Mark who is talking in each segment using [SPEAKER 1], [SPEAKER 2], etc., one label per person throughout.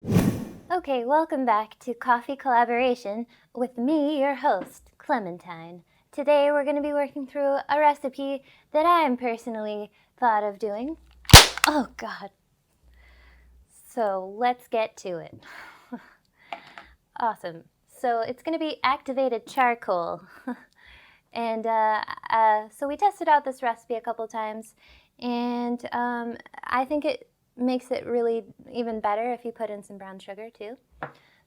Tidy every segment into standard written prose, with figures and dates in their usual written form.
[SPEAKER 1] Okay, welcome back to Coffee Collaboration with me, your host, Clementine. Today we're going to be working through a recipe that I am personally thought of doing. Oh God. So let's get to it. Awesome. So it's going to be activated charcoal. And so we tested out this recipe a couple times, and I think it makes it really even better if you put in some brown sugar too.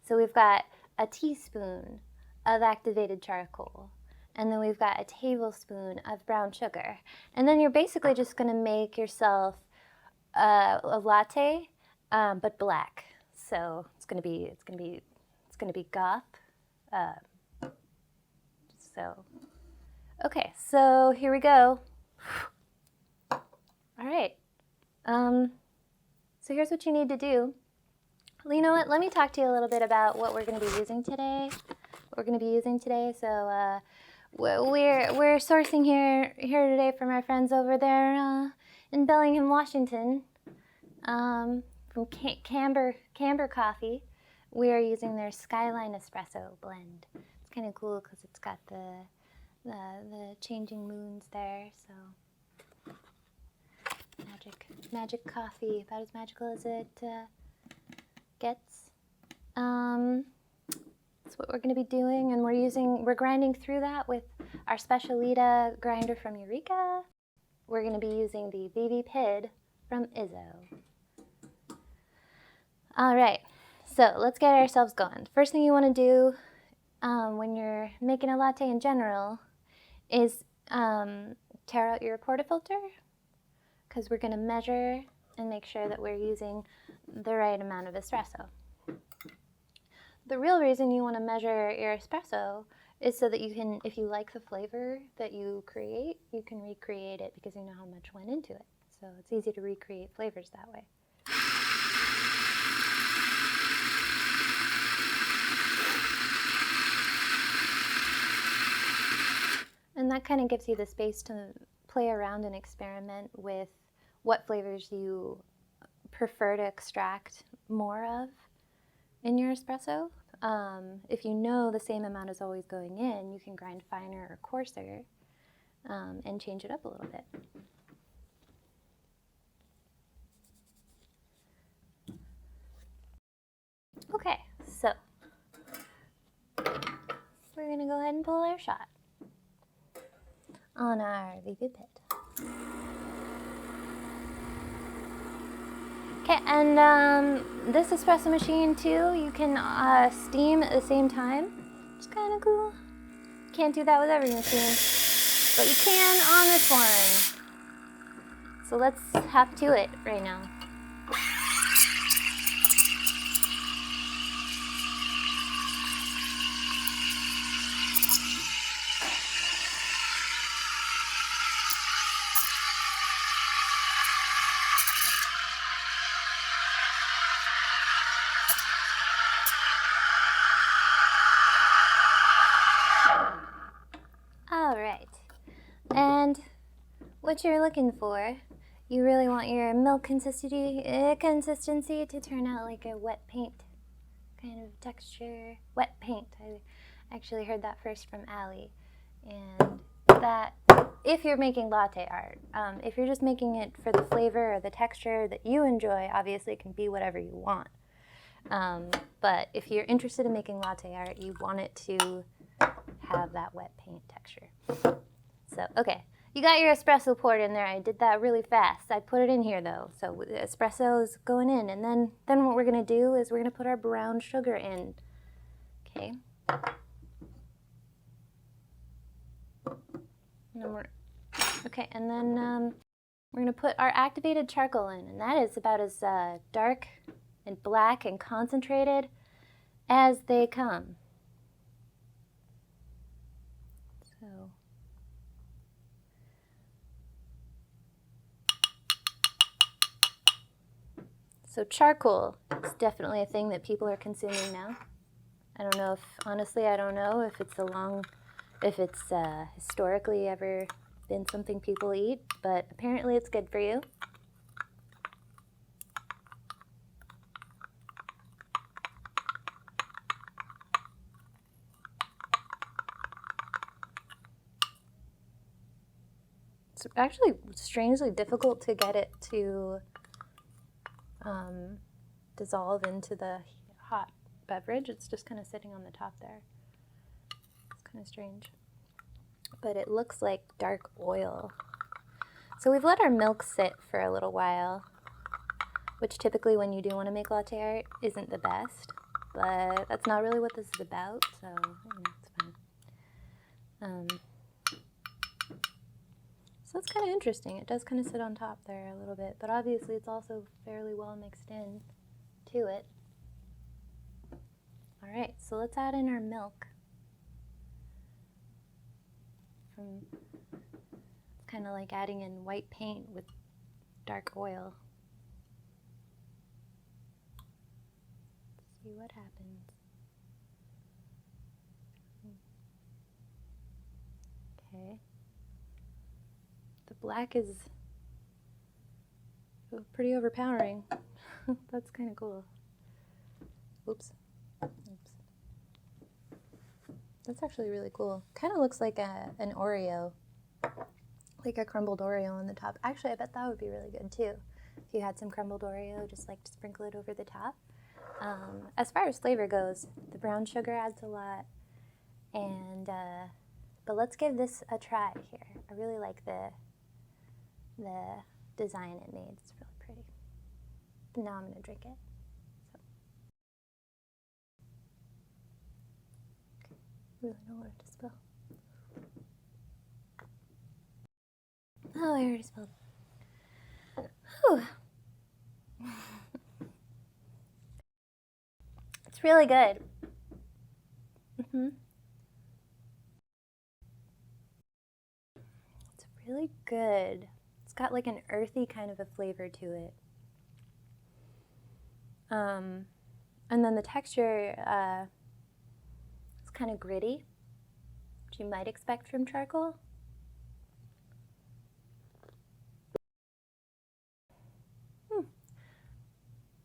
[SPEAKER 1] So we've got a teaspoon of activated charcoal, and then we've got a tablespoon of brown sugar, and then you're basically just going to make yourself a latte, but black. So it's going to be goth. Okay, so here we go. All right. So here's what you need to do. Well, you know what? Let me talk to you a little bit about what we're going to be using today. So we're sourcing here today from our friends over there in Bellingham, Washington, from Camber Coffee. We are using their Skyline Espresso blend. It's kind of cool because it's got the changing moons there, so magic coffee, about as magical as it gets. That's what we're going to be doing, and we're grinding through that with our Specialita grinder from Eureka. We're going to be using the BB Pid from Izzo. All right, so let's get ourselves going. First thing you want to do when you're making a latte in general is tear out your portafilter, because we're going to measure and make sure that we're using the right amount of espresso. The real reason you want to measure your espresso is so that you can, if you like the flavor that you create, you can recreate it because you know how much went into it. So it's easy to recreate flavors that way. And that kind of gives you the space to play around and experiment with what flavors you prefer to extract more of in your espresso. If you know the same amount is always going in, you can grind finer or coarser and change it up a little bit. Okay, so we're going to go ahead and pull our shot on our BB Pid. Okay, and this espresso machine too, you can steam at the same time. It's kind of cool. Can't do that with every machine, but you can on this one. So let's hop to it right now. All right, and what you're looking for, you really want your milk consistency to turn out like a wet paint kind of texture. Wet paint. I actually heard that first from Allie, and that if you're making latte art, if you're just making it for the flavor or the texture that you enjoy, obviously it can be whatever you want. But if you're interested in making latte art, you want it to have that wet paint texture. So, okay, you got your espresso poured in there. I did that really fast. I put it in here though, so the espresso is going in, and then what we're gonna do is we're gonna put our brown sugar in. Okay. And then we're gonna put our activated charcoal in, and that is about as dark and black and concentrated as they come. So charcoal is definitely a thing that people are consuming now. I don't know if, honestly, I don't know if it's historically ever been something people eat, but apparently it's good for you. It's actually strangely difficult to get it to dissolve into the hot beverage. It's just kind of sitting on the top there. It's kind of strange. But it looks like dark oil. So we've let our milk sit for a little while, which typically when you do want to make latte art isn't the best, but that's not really what this is about, so it's fine. So that's kind of interesting. It does kind of sit on top there a little bit, but obviously it's also fairly well mixed in to it. All right, so let's add in our milk. It's kind of like adding in white paint with dark oil. Let's see what happens. Okay. The black is pretty overpowering. That's kind of cool. Oops. Oops. That's actually really cool. Kind of looks like an Oreo, like a crumbled Oreo on the top. Actually, I bet that would be really good too. If you had some crumbled Oreo, just like to sprinkle it over the top. As far as flavor goes, the brown sugar adds a lot, and but let's give this a try here. I really like the design it made. It's really pretty. Now I'm gonna drink it. Really don't want it to spill. Oh, I already spilled. Whew. It's really good. It's really good. It's got like an earthy kind of a flavor to it. And then the texture is kind of gritty, which you might expect from charcoal.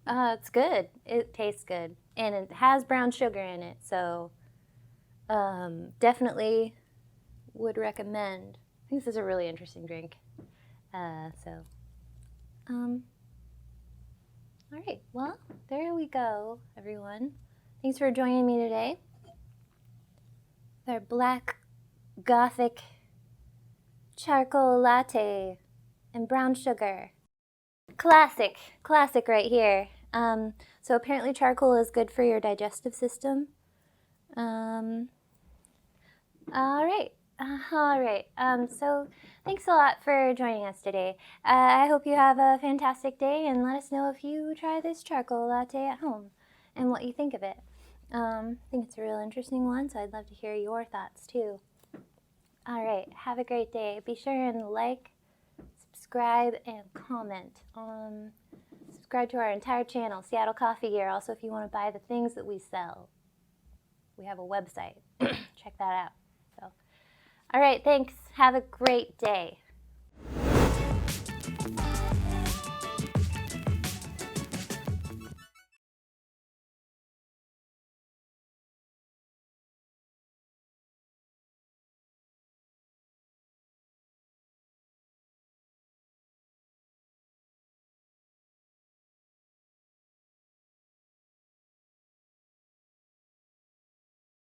[SPEAKER 1] It's good. It tastes good. And it has brown sugar in it, so definitely would recommend. I think this is a really interesting drink. All right, well, there we go, everyone. Thanks for joining me today. Our black gothic charcoal latte and brown sugar. Classic right here. So apparently charcoal is good for your digestive system. All right. So thanks a lot for joining us today. I hope you have a fantastic day, and let us know if you try this charcoal latte at home and what you think of it. I think it's a real interesting one, so I'd love to hear your thoughts too. All right, have a great day. Be sure and like, subscribe, and comment. Subscribe to our entire channel, Seattle Coffee Gear. Also, if you want to buy the things that we sell, we have a website. Check that out. So, all right, thanks. Have a great day.